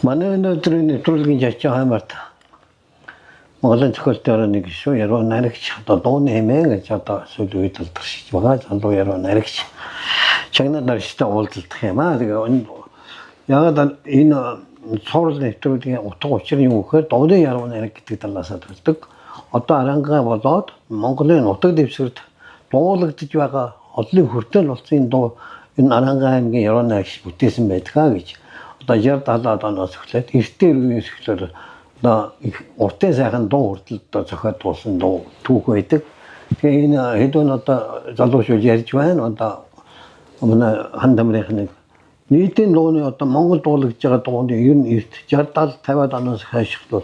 манай өнөөдрийн нэвтрүүлгийн жишээ хаймарта. Монголын зохиолтой нэг шүү яруу наригч одоо дууны хэмээн гэж одоо сүүлийн үед талдаршиж байгаа. Залуу яруу наригч чагнад наригчтай уулзалдах юм аа. Тэгээ ягаад энэ цорол нэвтрүүлгийн утга учир нь юу гэхээр дууны яруу нариг гэдэг талаас төрдөг. Одоо арангаа болоод Монголын нутаг дэвсгэрт дуулагдж байгаа одлын хүртэл болсон дуу энэ арангаа аймгийн яруу наригч бүтээсэн байдгаа гэж. Одоо 60-70 оноос эхлээд эртний үеэс эхлээд одоо уртын сайхан дуу хүртэл одоо зохиод дуусан дуу түүх байдаг. Тэгээ энэ хэдэн одоо залуучууд ярьж байна. Одоо манай хандамрын нэг нийтийн дууны одоо Монгол дуулагдж байгаа дууны ер нь эрт 60-70 оноос хойш бол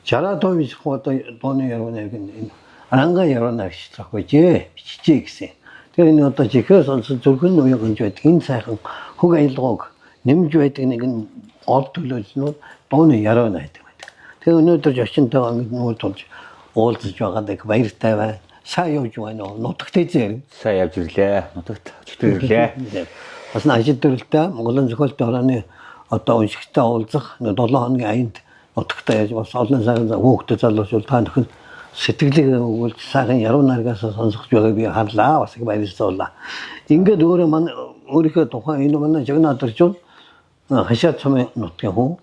60% их одоо дууны яруу нариг энэ арангаа яруу наригч зохиожээ бичжээ гэсэн. Тэгээ энэ одоо жихээ сонсон зүрхэн уян гинж байдаг энэ сайхан хөг аялгауг нэмж байдаг нэг ол төлөөлснүүд дууны яруу найдаг байдаг. Тэгээ өнөөдөр жошинтойгоо ингэ нүүр тулж уулзаж байгаад их баяртай байна. Сайн явж байна уу? Нутагт эзэн. Сайн явж ирлээ. Нутагт өчтөр ирлээ. Бас ажил төрөлтэй Монголын зохиолтой орны одоо уншигчтай уулзах 7 хоногийн аянд нутагт яаж бас олон сайхан хүүхдэд залуучууд та нөхөн сэтгэлийг өгүүлж сайхан яруу наригаас сонсох байгааг би харлаа. Бас их баярлалаа. Ингээд өөрөө манай өөрийнхөө тухайн энэ манай жагнаадарчууд хашаад цомын нутгийн хүн.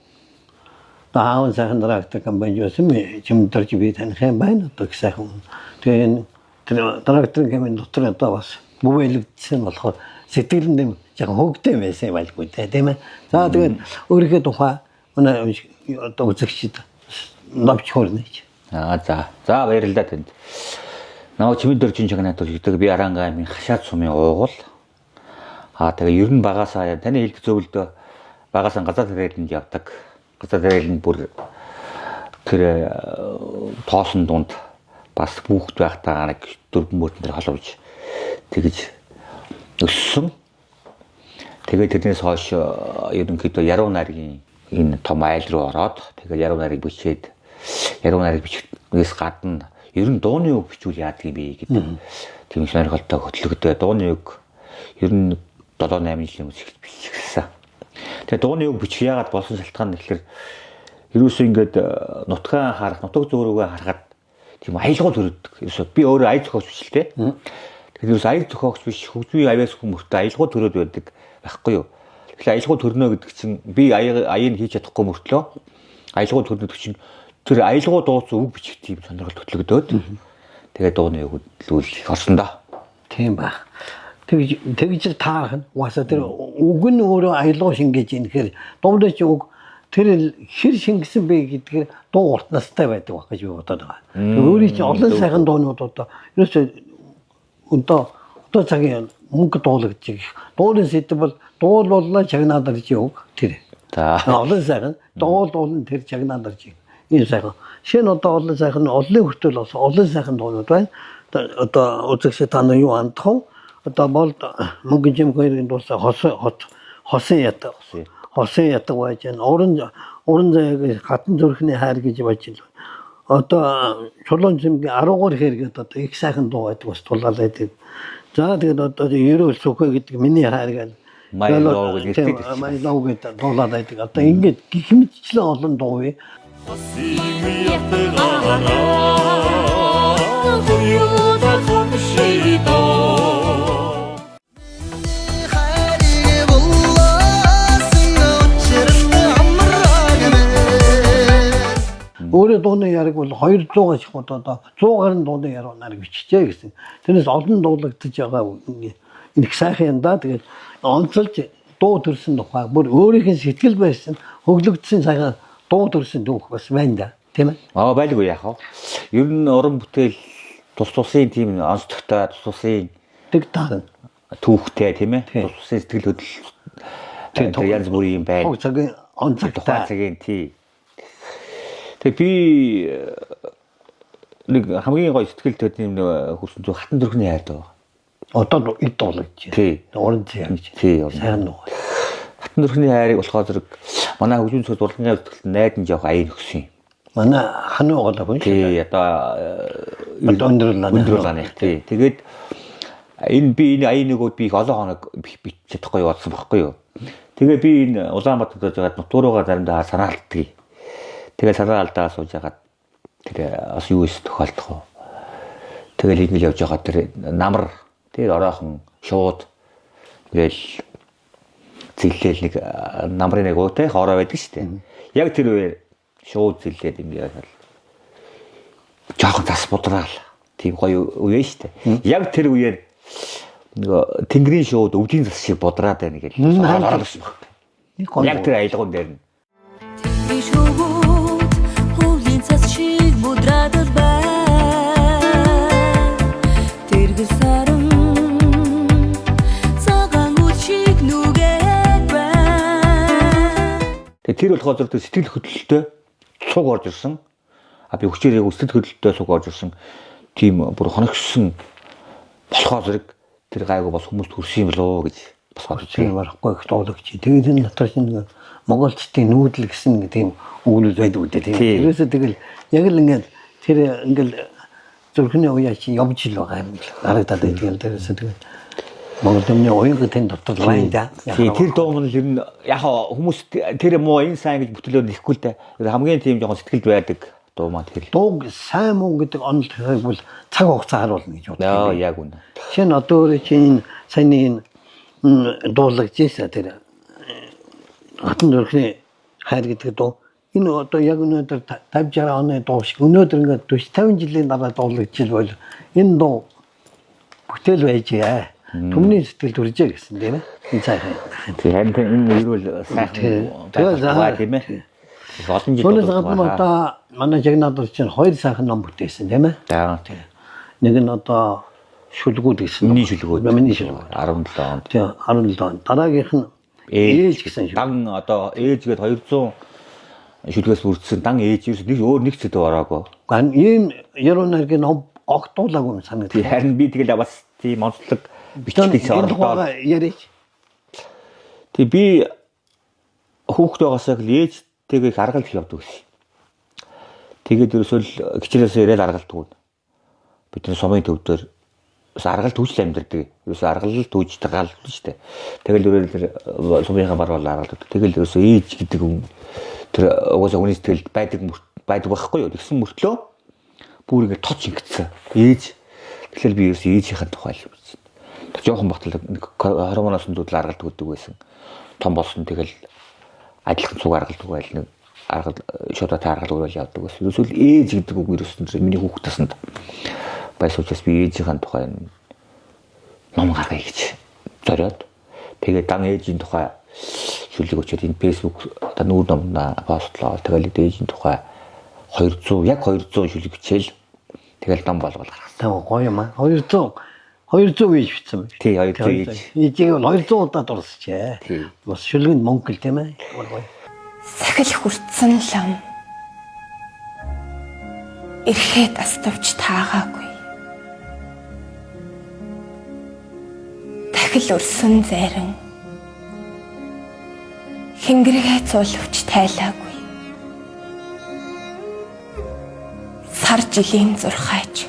Тааван сайхан дараагтай компани байсан чимдэрч би таних юм байна. Одоо сайхан. Тэгээ энэ дараагтай компани дотор одоо бас бүвэлэгдсэн болохоор сэтгэлэн дэм жоохон хөвгтэй байсан юм байлгүй тийм ээ. За тэгээд өөрийнхөө тухай манай одоо үзэгчид навч хөрнө гэж. За баярлалаа танд. Наа чимдэрчин жагнаадар гэдэг би арангаа аймгийн хашаад цомын уугуул. Тэгээ ер нь багасаа таны хэлд зөвлөдөө багасаа газар тариаланд явдаг. Газар тариаланд бүр тэр тоосон дунд бас хүүхд байхдаа нэг дөрвөн мөртнөр холовж тэгж өссөн. Тэгээд тэрнээс хойш ерөнхийдөө яруу найргийн энэ том айл руу ороод тэгээд яруу найрыг бичээд яруу найрыг бичгээс гадна ер нь дууны үг бичүүл яадаг юм бэ гэдэг тийм сонирхолтой хөтлөгдөө дууны үг ер нь 7-8 жилийн өмнө бичихсэн. Тэгээ дууны үг бичих яагаад болсон шалтгаан нь гэхээр ерөөсөө ингээд нутгаа харах, нутаг зөөрөөгөө харахад тийм аялгау төрөдөг. Ерөөсөө би өөрөө аяз зохиогч биш л те. Тэгэхээр ерөөсөө аяз зохиогч биш, хөгжмийн авиас хүмүүстээ аялгау төрөөд байдаг байхгүй юу? Тэгэхээр аялгау төрнө гэдэг чинь би аяыг хийж чадахгүй мөртлөө аялгау төрнө гэдэг чинь тэр аялгау дууцсан үг бичих тийм сонирхол хөтлөгдөөд тэгээ дууны үг хөтлүүлэх орсон да. Тийм ба. Тэгж таарах нь угаасаа тэр үг нь өөрөө аялгау шингээж ийн гэхээр дундаа чи үг тэр хэр шингэсэн бэ гэдгээр дуу урт настай байдаг баг гэж би бодоод байгаа. Өөрийн чинь олон сайхан дуунууд одоо ерөөсөө одоо цагийн мөнгө дуулагдчих. Дууны сэдв бол дуулуулна чагнаадарч үг тэр. За олон сайхан дуулуулна тэр чагнаадарч ийм сайхан. Шинэ одоо олон сайхан олон хүртэл бас олон сайхан дуунууд байна. Одоо үзэгч та нар юу андах вэ? Одоо бол мөнгө жимхэрийн дуусаа хосын ятаг. Хосын ятаг байж байна. Уран зайг хатан зүрхний хайр гэж байж байна. Одоо чулуун зэмгийн 13 хэрэг одоо их сайхан дуу байдаг бас тулгаал байдаг. За тэгээд одоо ерөөл сүхэ гэдэг миний хайр гэл Майлоо гэдэг Майлоо гэдэг дуулаад байдаг. Одоо ингээд гих мэтчлэн олон дуу вэ. Өөрөө дууны яриг бол 200-аас их одоо 100 гаруй дууны яруу нариг биччихэ гэсэн. Тэрнээс олон дуулагдаж байгаа их сайхан юм да. Тэгээд онцолж дуу төрсөн тухай бүр өөрийнх нь сэтгэл байсан хөглөгдсөн сайхан дуу төрсөн дүүх бас байна да. Тийм ээ. Байлгүй яах вэ? Ер нь уран бүтээл тус-тусын тийм онцлогтой тус-тусын тэг таарна. Түүхтэй тийм ээ. Тус-тусын сэтгэл хөдлөл янз бүрийн юм байна. Цагийн онцлогтой цагийн тий. Тэгээ би нэг хамгийн гоё сэтгэл төрлийн хөрсөн зүг хатан зүрхний хайр даа. Одоо эд дуулагдаж байна. Тий. Уран зай гэж. Тий. Сайн дуу. Хатан зүрхний хайрыг болохоор зэрэг манай хөгжмийн цогц урлагийн зөвлөлд найдан жоох аян өгсөн юм. Манай хануу голоо хүн. Тий. Одоо өндөрлөө. Тий. Тэгээд энэ би энэ аян нөгөөд би их олон хоног бич чадахгүй явуулсан байхгүй юу? Тэгээ би энэ Улаанбаатарт жагаад нутуруугаа заримдаа санаалтдаг. Тэгээ санаа алдаа сууж ягаад тэр бас юу эс тохиолдох вэ? Тэгэл ингээл явж байгаа тэр намар тэр оройхон шууд тэгэл зиллээл нэг намрын нэг уутай хоороо байдаг шүү дээ. Яг тэр үеэр шууд зиллээд ингээд жоохон тас бодраал. Тийм гоё үе шүү дээ. Яг тэр үеэр нөгөө тэнгэрийн шууд өвдгийн цас шиг бодраад байна гэж. Яг тэр аялгуун дээр нь. Тэнгэрийн шууд өвдгийн цас шиг бодраад байна. Тэргэл сарам цагаан үл шиг нүгээд байна. Тэр болохоор зөв сэтгэл хөдлөлтөй цуг орж ирсэн. А би хүчээр яг сэтгэл хөдлөлтөй цуг орж ирсэн. Тийм бүр хоногссон болохоор зэрэг тэр гайгүй бас хүмүүст хүрсэн юм болоо гэж бас тийм барахгүй их дуулагч. Тэгээд энэ дотор чинь Монголчдын нүүдэл гэсэн тийм өгүүлбэр байдаг үү тийм. Тэрээсээ тэгэл яг л ингээд тэр ингээл зүрхний уяа чи явж ил байгаа юм л харагдаад байдаг. Тэрээсээ тэгэл Монгол юмны уян тэн дотор лайн да. Тэр дуу нь ер нь яг хүмүүс тэр муу энэ сайн гэж бүтэлээр нэхгүй л дээ. Хамгийн тийм жоохон сэтгэлд байдаг дуу маань тэр. Дуу сайн муу гэдэг онолтойг бол цаг хугацаа харуулна гэж боддог. Яг үнэ. Чин одоо чинь саяны дуулагчээс тэр хатан дөрхний хайр гэдэг дуу энэ одоо яг өнөөдөр 50 60 оны дуу шиг өнөөдөр ингээд 40 50 жилийн дараа дуулагч бол энэ дуу бүтээл байжээ. Түмний сэтгэл төржээ гэсэн тийм ээ. Энэ цайхан. Тэгэхээр энэ юу л сайхан байгаа тийм ээ. Олон жил одоо манай жигнадор чинь 2 сайхан ном бүтээсэн тийм ээ. Тийм. Нэг нь одоо шүлгүүд гэсэн. Миний шүлгүүд. 17 онд. Тийм 17 онд. Дараагийнх нь ээж гэсэн шүү. Дан одоо ээжгээд 200 шүлгээс бүрдсэн дан ээж ерөөс нэг өөр нэг зэдв ороогүй. Ган ийм яруу найргийн ном огтуулаагүй юм санагдав. Харин би тэгэл бас тийм онцлог бичлэгээс орлоо. Яриж. Тэг би хүүхдээ байгаасаа л ээжтэйгээ аргалж явдаг гэсэн. Тэгээд ерөөсөө гिचрээс ирээд аргалдаг. Бид нар сумын төвдөр бас аргалт түүжл амьдэрдэг. Ерөөсөө аргалт түүждэг гал шүү дээ. Тэгэл ерөөл сумынхаа бар бол аргалт. Тэгэл ерөөсөө ээж гэдэг хүн тэр угаасаа хүний сэтгэлд байдаг байхгүй юу? Тэгсэн мөртлөө бүр ингэ точ ингэсэн. Ээж тэгэхээр би ерөөсөө ээжийнхээ тухай л үзсэн. Жохон батал хормоноос дүүл аргалт өгдөг байсан. Том болсон тэгэл адилхан цуг аргалдаг байл нэг аргал шууд тааргал өрөөл явдаг байсан. Ерөөсөө ээж гэдэг үг ерөөсөн миний хүүхд тасанд байсуучаас би ээжийн тухай ном гаргая гэж зориод тэгээд дан ээжийн тухай шүлэг өчөөд энэ фэйсбુક одоо нүүр номноо постлоо. Тэгэл ээжийн тухай 200 шүлэг бичээл тэгэл ном болгол гаргасан. Гоё юм аа. 200 ээж бичсэн байх. Тий 200 ээж. Ээжийг 200 удаа дурсчээ. Бас шүлгэнд мөнгө л тийм ээ. Сахил хүртсэн лам. Ирэхэд астовч таагаагүй. Дахил өрсөн зайран. Хингэргээ цуулвч тайлаагүй. Сар жилийн зурхаач.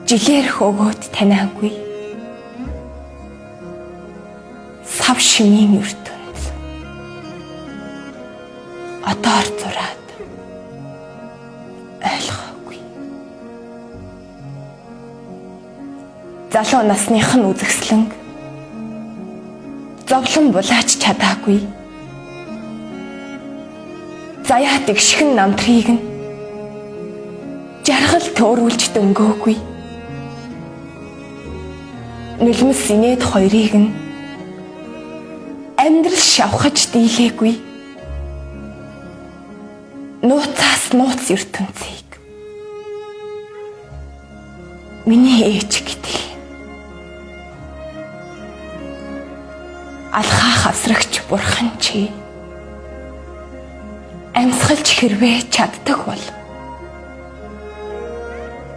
Жилээр хөөгөөд танаагүй. Сав шимийн ертөнд. Одоор зураад ойлгоогүй. Залуу насных нь үзэсгэлэнг зовлон булаач чадаагүй. Заяа тэгшхэн намтрыг нь жаргал төөрүүлж дөнгөөгүй. Нулимс инээд хоёрыг нь амьдрал шавхаж дийлээгүй. Нууцаас нууц ертөнцийг миний ээж гэдэг. Алхаах авсрагч бурхан чи амьсгалж хэрвээ чаддаг бол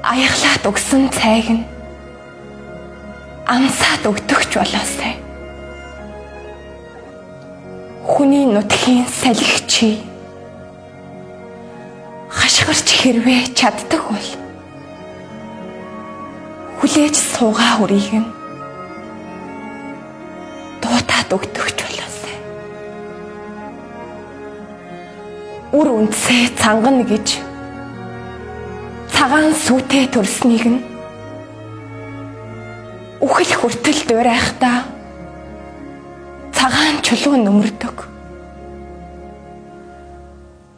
аяглаад өгсөн цайг нь амсаад өгдөгч болоосай. Хүний нутгийн салхи чи хашгирч хэрвээ чаддаг бол хүлээж суугаа үрийг нь дуутаад аяглаад өгдөгч болоосай. Үр үнцээ цангана гэж цагаан сүтээ төрснийг нь үхэл хүртэл дуурайхдаа цагаан чулуу нөмөрдөг.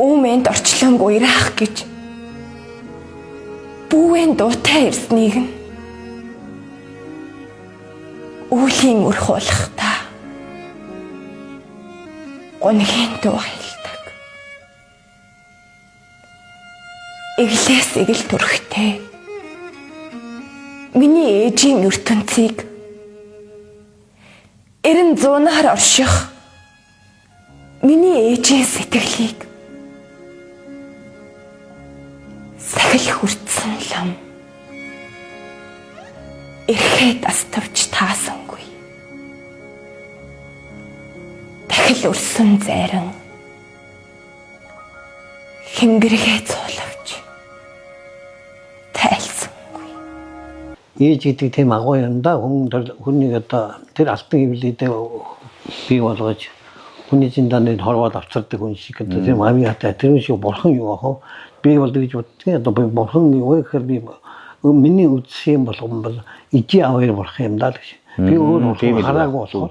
Үүмэнд орчлон уйраах гэж бүүвэн дуутай ирснийг нь үүлийн үр хуулахдаа гонгийн дуу хайлдаг. Эглээс эгэл төрхтэй миний ээжийн ертөнцийг эрен зуунаар орших миний ээжийн сэтгэлийг сахил хүртсэн лам эрхэд аставч таасангүй. Дахил өрсөн зайран хингэргээ цуулавч тайлсангүй. Ээж гэдэг тийм агуу юмда хүний одоо тэр алтан хөвлөдөө бий болгож хүний зиндаанд хорвоод авчирдаг хүн шиг одоо тийм амиатай тэр шиг бурхан юу аах би бол гэж боддог. Одоо би бурхан юу гэхээр би миний үдшийн болгон бол ижи аваар болох юм даа гэж. Би өөрөө хараагүй болохоор.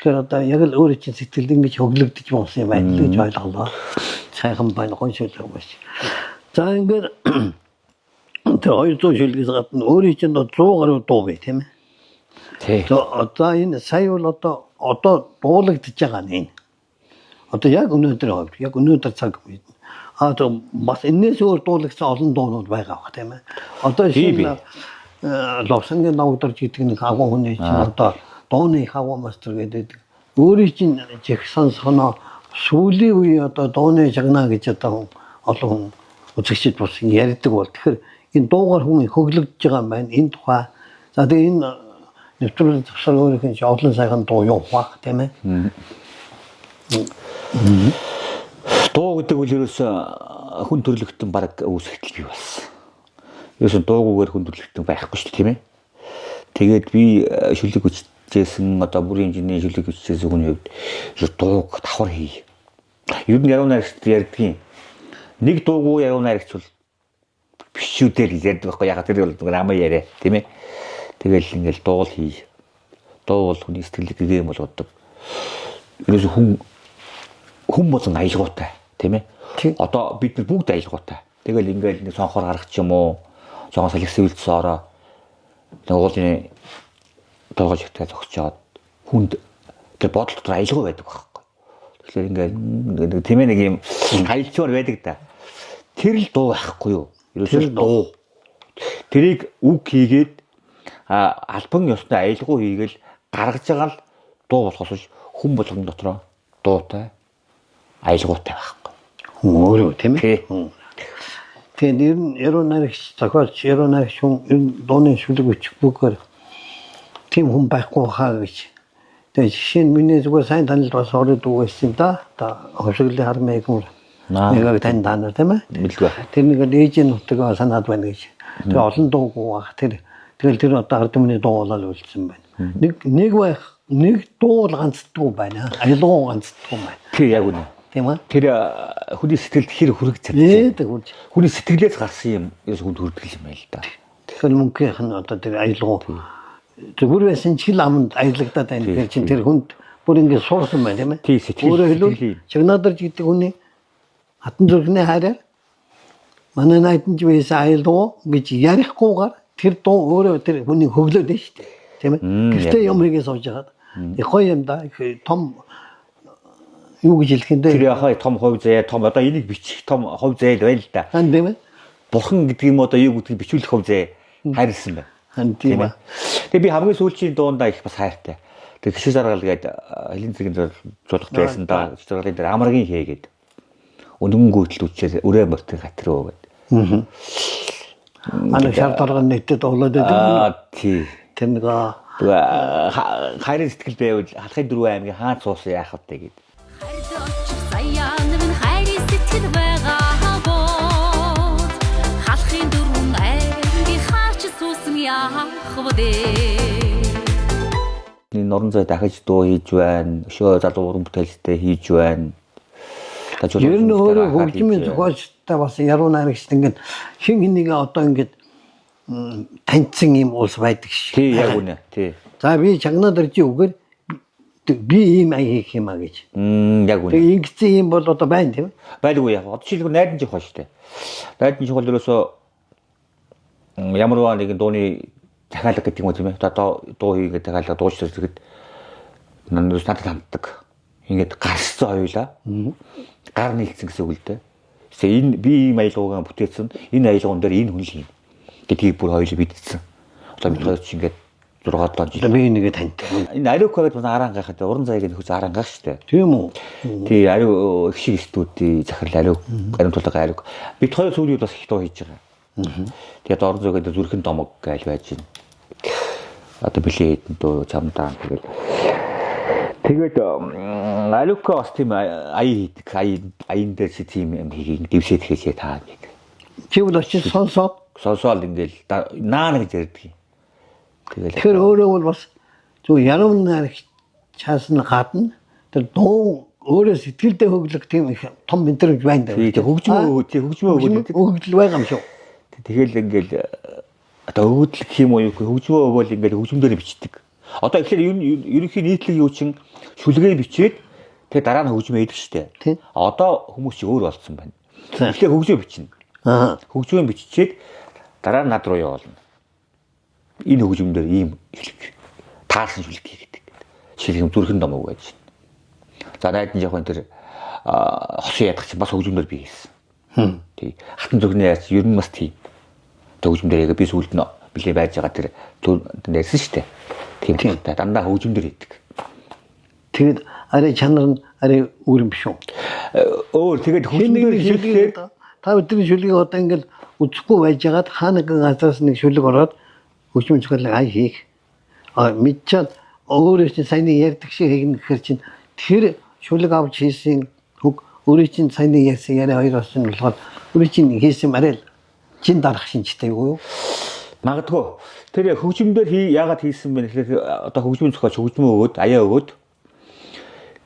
Тэгэхээр одоо яг л өөрөө чинь сэтгэл ингэж хөглөгдөж болсон юм байна гэж ойлголоо. Сайхан байна гоншилж байгаа биш. За ингээд тэр 200 шилгээс гадна өөрөө чинь 100 гаруй дуу бай тийм ээ. Тий. Одоо энэ сая бол одоо дуулагдж байгаа нь. Одоо яг өнөөдөр цаг үед одоо бас энэс өөр дуулагдсан олон дуунууд байгаа бах тийм ээ. Одоо шинэ ловсангийн ногдорч гэдэг нэг агуу хүний чинь одоо дууны хаваа мастер гэдэг өөрийн чинь жигсан соноо сүүлийн үе одоо дууны жагнаа гэж одоо олон үзэгчд бас ярьдаг бол тэгэхээр энэ дуугаар хүн хөглөгдөж байгаа юм байна энэ тухай. За тэгээ энэ нэвтрүүлэг тусаар өөрийнх нь олон сайхан дуу явах тийм ээ. Дуу гэдэг үл ерөөсөө хүн төрлөختөн баг үүсгэл бий болсон. Ерөөсөө дуугүйгээр хүн төрлөختөн байхгүй шүү дээ тийм ээ. Тэгээд би шүлэг хүчижсэн одоо бүрийн хэмжээний шүлэг хүчижсэн хүний хувьд дууг давхар хий. Ер нь яруу найрагчд ярьдгийн нэг дуугүй яруу найрагч бол бишүүдээр ярьдаг байхгүй ягаад тэр бол амаа яриа тийм ээ. Тэгэл ингээл дуу хий. Дуу бол хүний сэтгэлийг гэгэм болгодог. Ерөөсөө хүн болон аялгаутай тийм ээ. Одоо бид нар бүгд аялгаутай. Тэгэл ингээл нэг сонхоор гарах ч юм уу. Сонхоо салхисан үйлдэлсэн ороо. Нэг уулын тоогож ихтэй зогсчоод хүнд тэр бодол дотор аялгау байдаг байхгүй. Тэгэхээр ингээл тийм ээ нэг юм аялчмаар байдаг да. Тэр л дуу байхгүй юу? Ерөөсөө дуу. Тэрийг үг хийгээд албан ёсны аялгау хийгээл гаргаж байгаа л дуу болохоос хүн болгон дотроо дуутай аялгаутай байхгүй. Хүн өөрөө тийм ээ. Тэгээд яруу найрагч зохиолч яруу найрагч хүн дууны шүлэг бичих бүгээр тийм хүн байхгүй хаа гэж. Тэгээд жишээ нь миний зүгээр сайн танил бас ороод үгүйсэн да. Одоо хөшөглөө хармайг юм. Нэг тань даа тийм ээ. Мэдгүй. Тэр нэг ээжийн нутгаа санаад байна гэж. Тэгээд олон дуугүй баг тэгэл тэр одоо ард түмний дуу болол үлдсэн байна. Нэг дуу ганцдгүй байна. Аялгау ганцдгүй байна. Тий яг үнэ. Тийм ээ. Тэр хүний сэтгэлд хэр хүрэх чадчих. Хүний сэтгэлээс гарсан юм ерөөс хүнд хүрдэг юм байл та. Тэгэхээр мөнгөийнх нь одоо тэр аялгау зүгээр байсан ч л амд аялагдаад байна. Тэгэхээр чинь тэр хүнд бүр ингэ суурсан байна тийм ээ. Тий сэтгэл. Өөрөөр хэлбэл чигнадэрч гэдэг хүний хатан зүрхний хараар манай найдаж байсан аялгау гэж ярихгүйгээр тэр дуу өөрөө тэр хүний хөглөөд байна шүү дээ. Тийм ээ. Гэхдээ юмрыгээс сууж хагаад гоё юм да. Том юу гэж хэлэх юм бэ? Тэр яхаа том хувь заяа том одоо энийг бичих том хувь заяа л байл л да. Хан тийм ээ. Бурхан гэдэг юм одоо юу гэдгийг бичүүлэх хувь заяа хайрлсан байна. Хан тийм ээ. Тэгээ би хамгийн сүүлийн дуундаа их бас хайртай. Тэгээ гişү заргал гээд хэлэн зэрэг зулгах байсан да. Заргалын дээр амаргийн хийгээд өнөнгөн гүйтэл үчээр өрөө мөртөг хатруу гэдэг. Аны шар дарган нэтэд оглоод байдаг. Тий. Тэр нэг хайрын сэтгэл байвал халахын дөрвөн аймгийн хаан цуусан яах вэ гэдэг. Саяан минь хайрын сэтгэл байгаа бод халахын дөрвөн аймгийн хаач суусан яах вэ? энэ орон зай дахиж дуу хийж байна. Өшөө залуу уран бүтээлтэй хийж байна. Ер нь өөрөө хөгжмийн зохиолчтой бас яруу найрагчд ингээд хин хэнийг одоо ингээд таньцсан юм уус байдаг ш. Тий яг үнэ. Тий. За би чагнаад ирж үгээр би ийм ая хийх юм а гэж. Яг үнэ. Тэгээ ингэсэн юм бол одоо байна тийм ээ. Байдгүй яг. Одоо жишээлбэл найдан жих ба штэ. Найдан жих бол ерөөсөө ямар нэгэн дууны захиалга гэдэг юм уу тийм ээ. Одоо дуу хийгээд захиалга дуучдэр зэрэг надад ханддаг. Ингээд гарцсан хоёулаа. Гар нийлсэн гэсэн үг л дээ. Тэгээ энэ би ийм аялгаагаа бүтээсэн. Энэ аялгуун дээр энэ хүн л юм. Гэдгийг бүр хоёул бидсэн. Одоо бид хоёр ч ингээд 6-7 жил. Би нэгэ таньдаг. Энэ Ариука гэдэг манай аран гахад уран зайг нөхөж аран гах штэ. Тийм үү? Тий Ариу их шиг студийн захирал Ариун тулга Ариук. Бид хоёр сүүлийн үед бас их дуу хийж байгаа. Тэгээд орон зайг зүрхэн домог гэж байж байна. Одоо бэлээ хэдэн дуу чамдаа тэгээд Ариука бас тийм ая хийдэг. Аян дээр чи тийм юм хийгийг дэвшээд хийхээ таа гэдэг. Чи бол очиж сонсоод ингээл наана гэж ярьдаг. Тэгэхээр өөрөө бол бас зөв яруу найрагч чаас нь гадна тэр дуу өөрөө сэтгэлдээ хөглөх тийм их том мэдрэмж байна даа. Тий хөгжмөө өгдөл байгаа юм шүү. Тэгэл ингээл одоо өгдөл гэх юм уу хөгжмөө өгөөл ингээл хөгжмөөр бичдэг. Одоо ихлээр ерөнхий нийтлэг юу чин шүлгээ бичээд тэгээ дараа нь хөгжмөө хийдэг штэ. Одоо хүмүүс чи өөр болсон байна. Ихлээр хөгжмөө бичнэ. Хөгжмөө биччихээд дараа нь над руу явуулна. Энэ хөгжмөөр ийм таарсан шүлэг хийдэг. Жишээлбэл зүрхэн домог байж байна. За найдан жоохон тэр хосын ядах чинь бас хөгжмөөр би хийсэн. Тий. Хатан зүрхний яац ер нь бас тийм. Хөгжмөөр яг би сүлд нь билээ байж байгаа тэр нэрсэн штэ. Тийм та дандаа хөгжмөөр хийдэг. Тэгээд арай чанар нь арай өөр юм биш үү? Өөр тэгээд хөгжмөөр хийлгээд та бидний шүлгийг одоо ингээл үзэхгүй байжгаад хаана нэгэн газраас нэг шүлэг ороод хөгжмийн зохиолыг ай хийх. Мэдчихэд өөрөө чинь сайн ярьдаг шиг хийх гэхэр чинь тэр шүлэг авч хийсэн хөг өөрөө чинь сайн ярьсан яриа хоёроос нь болохоор өөрөө чинь хийсэн арай чин дарах шинжтэй юу? Магадгүй тэр хөгжмөөр яагаад хийсэн бэ гэхээр одоо хөгжмийн зохиолч хөгжмөө өгөөд аяа өгөөд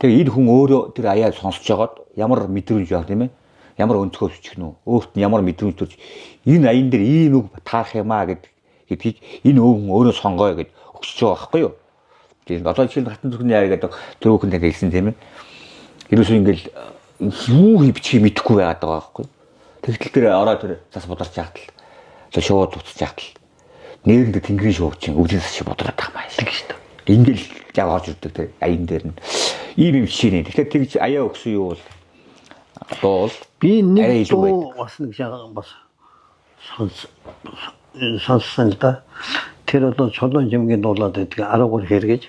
тэгээ энэ хүн өөрөө тэр аяа сонсож байгаад ямар мэдрэмж яах тийм ээ ямар өнцгөөс үчих нь өөрт нь ямар мэдрэмж төрж энэ аян дээр ийм үг таарах юм аа гэдгийг энэ өвгөн өөрөө сонгоё гэд өгсөж байгаа байхгүй юу. Тэгээд одоо жишээл хатан зүрхний аяа гэдэг дөрөвхөн дээр хэлсэн тийм ээ. Ерөөсөө ингээл юу хийчих мэдэхгүй байгаад байгаа байхгүй юу. Тэгтэл тэр ороо тэр цас бударч яахтал тэр шууд утсаж яахтал нээрэнд тэнгэрийн шуув чинь өвлөөс шиг бодроод байгаа маа шүү дээ. Ингээл явж ирдэг тэр аян дээр нь ийм юм жишээ нэ. Тэгэхээр тэгж аяа өгсөн юу бол би нэг дуу бас нэг жаа бас сонссон л да. Тэр одоо чулуун жимгийн дуулаад байдаг 13 хэрэгэж.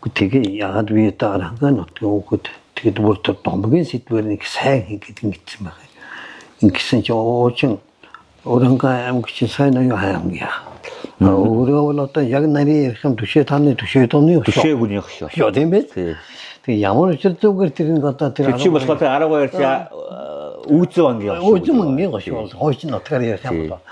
Тэгээ яагаад би одоо арангаа нутгийн өгөхөд тэгээд бүр тэр домгийн сэдвэр нэг сайн хийгээд ингэсэн байгаа. Ингэсэн чи уучин Оранга аймагч сайн аюу хаамгия. Өөрөө бол одоо яг нарийн ярих юм төшөө таны төшөө дооны төшөөгүнийх шүү. Яа тийм бэ? Тэгээ ямар ч зүгээр тэр нэг одоо тэр чи болохоор 12 үүзэн ангийн шүү. Үүзэн ангийн шүү. Хойч нь утгаар ярих юм бол.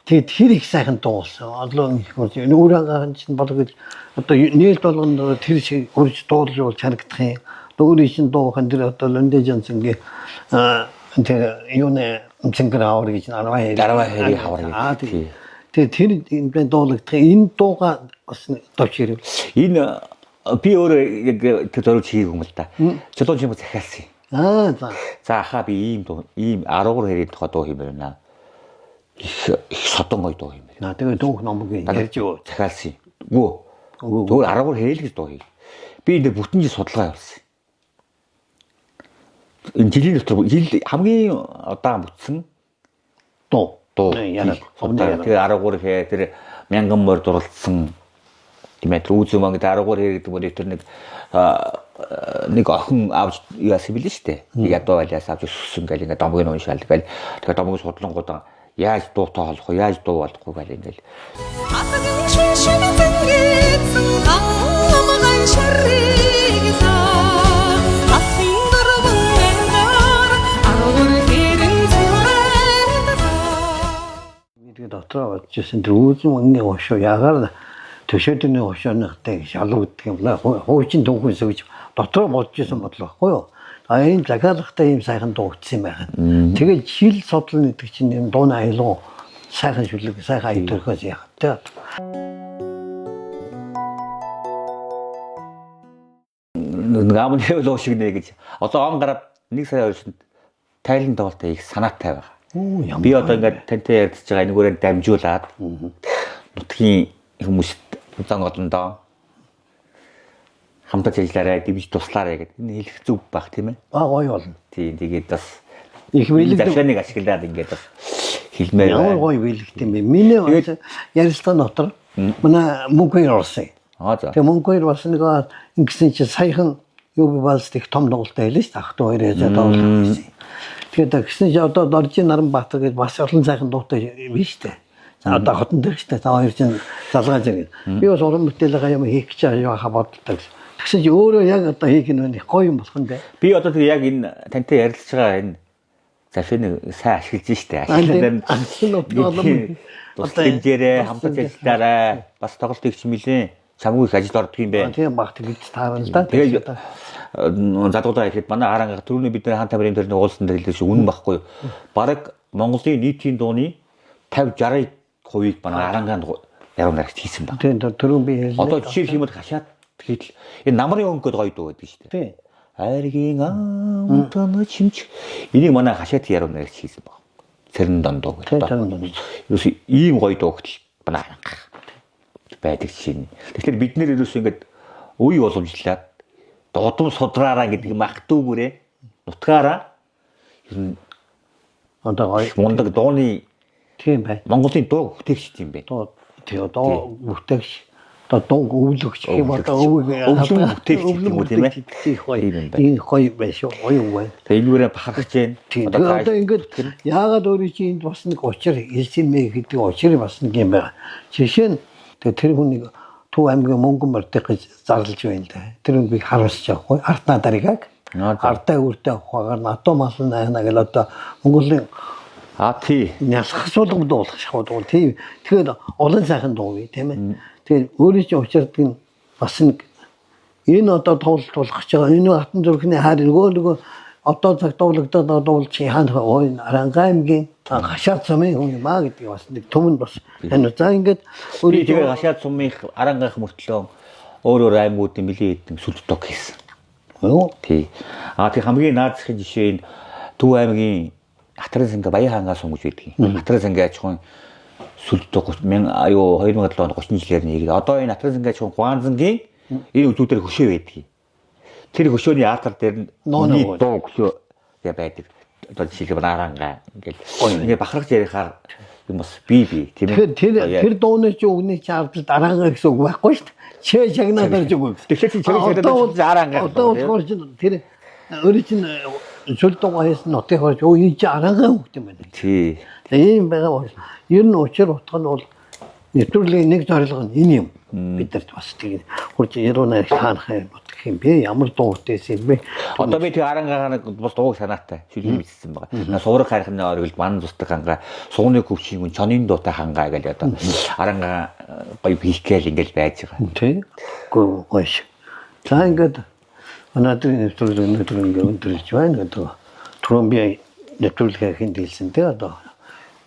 Тэгээд тэр их сайхан дуулсан. Одоо өөрөнгө чинь болгож одоо нээлт болгоно тэр шиг урьж дуулж бол чарагдах юм. Өөрийн чинь дуухан тэр одоо Лондон Жансенгийн тэр юуны цэнгэр хавар гэж 12 хавар гэж. Тэгээд тэр энэ дуулагдах энэ дууга бас товч ирв. Энэ би өөрөө яг тэр зориулж хийх юм л да. Чулуун чимээ захиалсан юм. За. За хаа би ийм 13 хэрэг тухай дуу хиймээр байна. Их содон гоё дуу хиймээр. Тэгээд дуух номыг ярьж захиалсан юм. Зүгээр 13 хэрэг гэж дуу хий. Би энэ бүтэн жил судалгаа явуулсан. Энэ жилийн дотор хамгийн удаан бүтсэн дуу. Тэгээд 13 хээ тэр мянган морь дурлцсан тиймээ үүзэн мангад 13 хээ гэдэг бол тэр нэг охин авч яасан билээ шүү дээ. Нэг ядуу байлаас авч өссөн гэл ингээд домгийн уншаал гэл. Тэгээд домгийн судлангуудаа яаж дуутай холох вэ? Яаж дуу болохгүй гэл ингээд. Тэгээд дотроо очижсэн тэр үүзэн мангын ошоо яагаад төшөөдний хошооныхтай шалгагддаг юм байна. Хуучин түүхээс гэж дотроо бодож исэн бодлоо байхгүй юу? Энэ захиалгатай юм сайхан дуугдсан юм байна. Тэгээд жил судлал гэдэг чинь юм дууны аялал сайхан шүлэг, сайхан ая төрхөөс яах вэ? Гамны лоо шиг нэ гэж. Одоо он гараад 1 сая өрсөнд тайлан тоглолтоо их санаатай байгаа. Би одоо ингээд тантай ярилцж байгаа энэгээрээ дамжуулаад нутгийн хүмүүст удаан одондоо хамтарч ажиллаарай, дэмж туслаарай гэдэг. Энэ хэлэх зүг баг тийм ээ. Гоё болно. Тийм тэгээд бас их бэлэг завшааныг ашиглаад ингээд бас хэлмээр ямар гоё бэлэгт юм бэ. Миний ярилцлага дотор манай мөнгөөр орсон. За. Тэгээ мөнгөөр бас нэг ингэсэн чи саяхан юу бивалс их том тоглолт байлаа шүү дээ. Ах トゥ хоёроо тоглолт хийсэн. Тэгээд тэгсэн чи одоо Доржин Наранбаатар гэж бас олон сайхан дуутай биш үү? За одоо хотон дээр шүү дээ. Та хоёр чинь залгааж ирээд. Би бас уран бүтээлээ юм хийх гэж яаха боддог. Тэгсэн чи өөрөө яг одоо хийх нь гоё юм болох нь дээ. Би одоо тэгээ яг энэ тантай ярилцж байгаа энэ завшааныг сайн ашиглаж штэ. Ашиглаад одоо дэмжээрээ хамтарч ажиллаарай. Бас тоглолтыг чимэлээ. Чамгүй их ажил ордог юм бэ. Тийм баг тэгж таарна л да. Тэгээд задгуудаа ихэд манай харанга түрүүний бид нар хаан тамирын дээр нэг уулсан дээр хэлсэн үнэн байхгүй. Бараг Монголын нийтийн дууны 50-60% манай харангаанд яруу наригч хийсэн баг. Тийм түрүүн би хэлсэн. Одоо жишээ хэлбэл хашаад хийдэл энэ намрын өнгөд гоё дуу гэдэг шүү дээ. Тийм. Айргийн амтан чимч энийг манай хашаад яруу наригч хийсэн баг. Цэрэн дондоо гэдэг. Юус ийм гоё дуу гэтэл манай харанга байдаг чинь. Тэгэхээр бид нэр ерөөсөө ингээд үе боломжлаад додом судраараа гэдэг махтүүгээрээ нутгаараа ер нь одоо гоё мундаг дууны тийм бай. Монголын дуу бүтээгч юм бэ. Тэгээ дуу бүтээгч одоо дуу өвлөгч юм одоо өвлөн бүтээгч юм уу тийм ээ. Энэ гоё байш гоё бай. Тэгээ энүүрээ бахархаж जैन. Одоо ингээд яагаад өөрөө чи энд бас нэг учир хэлсэн мэ гэдэг учир бас нэг юм байна. Жишээ нь тэр хүнийг Төв аймгийн мөнгөн мордыг гэж зарлж байна л да. Тэр нь би харуулж байгаа хгүй. Артна даригаг. Артаа үртэй авахгаар НАТО малын айна гэл одоо Монголын тий. Нясах суулгад дуулах шахууд уу. Тийм. Тэгээд олон сайхан дуу бий тийм ээ. Тэгээд өөрөө чи учирдаг нь бас нэг энэ одоо тоглолт болох гэж байгаа. Энэ хатан зүрхний хайр нөгөө одоо цаг тоглогдоод дуулж хаана ой Арангаймгийн хашаад сумын хүн юм аа гэдэг бас нэг түмэнд бас энэ за ингээд өөрөө тэгээ хашаад сумын Арангайх мөртлөө өөр аймагуудын нэлээд хэдэн сүлдтог хийсэн. Юу? Тий. Тэг хамгийн наадсахын жишээ нь Төв аймгийн Хатарын санга Баян хаангаас сум гэж байдаг. Хатарын сангийн аж ахуйн сүлдтог 2007 онд 30 жилээр нэгээд одоо энэ Хатарын сангийн аж ахуйн Хуанзангийн энэ үзүүдээр хөшөө байдаг. Тэр хөшөөний аатар дээр нь дуу хөшөө байдаг. Одоо жишээлбэл Арангаа ингээд бахархаж ярихаар юм бас би тийм ээ. Тэр дууны чи өгний чи ардл Арангаа гэсэн үг байхгүй шүү дээ. Чи шагнаад гэж үг. Тэгэхээр чи чагаад Арангаа. Одоо болохоор чи тэр өөрөө чи сүл дуу хийсэн нотыг харж өө энэ чи Арангаа үг юм байна. Тий. Ийм байгаа бол ер нь учир утга нь бол нэвтрүүлгийн нэг зорилго нь энэ юм. Бидэрт бас тийм хурж яруу нарыг таанах юм юм бэ? Ямар дуугтээс юм бэ? Одоо би тэг Арангаа бас дууг санаатай шүлгэн бичсэн байгаа. Суурах хайрхны оргил ман зустаг хангаа, сууны хөвчийн хүн чонын дуутай хангаа гэж одоо Арангаа гоё хийх гээл ингээл байж байгаа. Тий. Гоё. За ингээд манайд нэвтрүүлэг өндөрлөж байна гэдэг. Түрүүн би нэвтрүүлгээ хиндэйлсэн тий одоо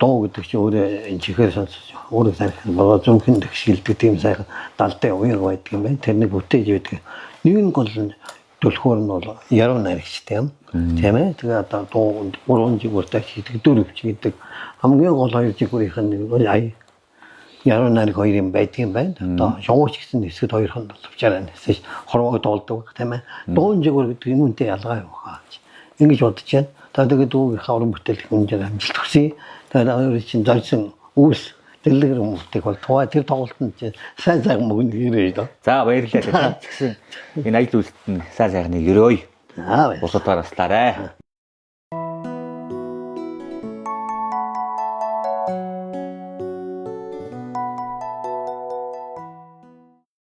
дуу гэдэг чинь өөрөө энэ чихээр сонсож өөрөө сайхан байгаа зөвхөн тэгшилдэг тийм сайхан далтай уяг байдаг юм байна. Тэрнийг бүтээж байдаг. Нэг нь гол нь төлхөөр нь бол яруу наригчтай юм. Тийм ээ. Тэгээ одоо дуу 3 жигүүртэй хийдэг 4 ч гэдэг хамгийн гол 2 жигүүрийнх нь ая яруу нариг 2 юм байдаг юм байна. Одоо шоуч гэсэн хэсэгт 2 хон боловч арай нэсэж хорвоо доолдог тийм ээ. Дуун жигүүр гэдэг юм үнтэй ялгаа юу хаа. Ингэж бодож байна. Тэгээд дуугийнхаа уран бүтээл хэмжээ амжилт хүсье. Тэгээд өөрөө чинь зорьсон үүс дэлгэр хүмүүстийг бол тэр тоглолтод чинь сайн мөгн ирээ дөө. За баярлалаа. Тэгсэн энэ ажил үйлсэд нь сайн сайхныг өрөөе. Аа. Бусад тараслаарай.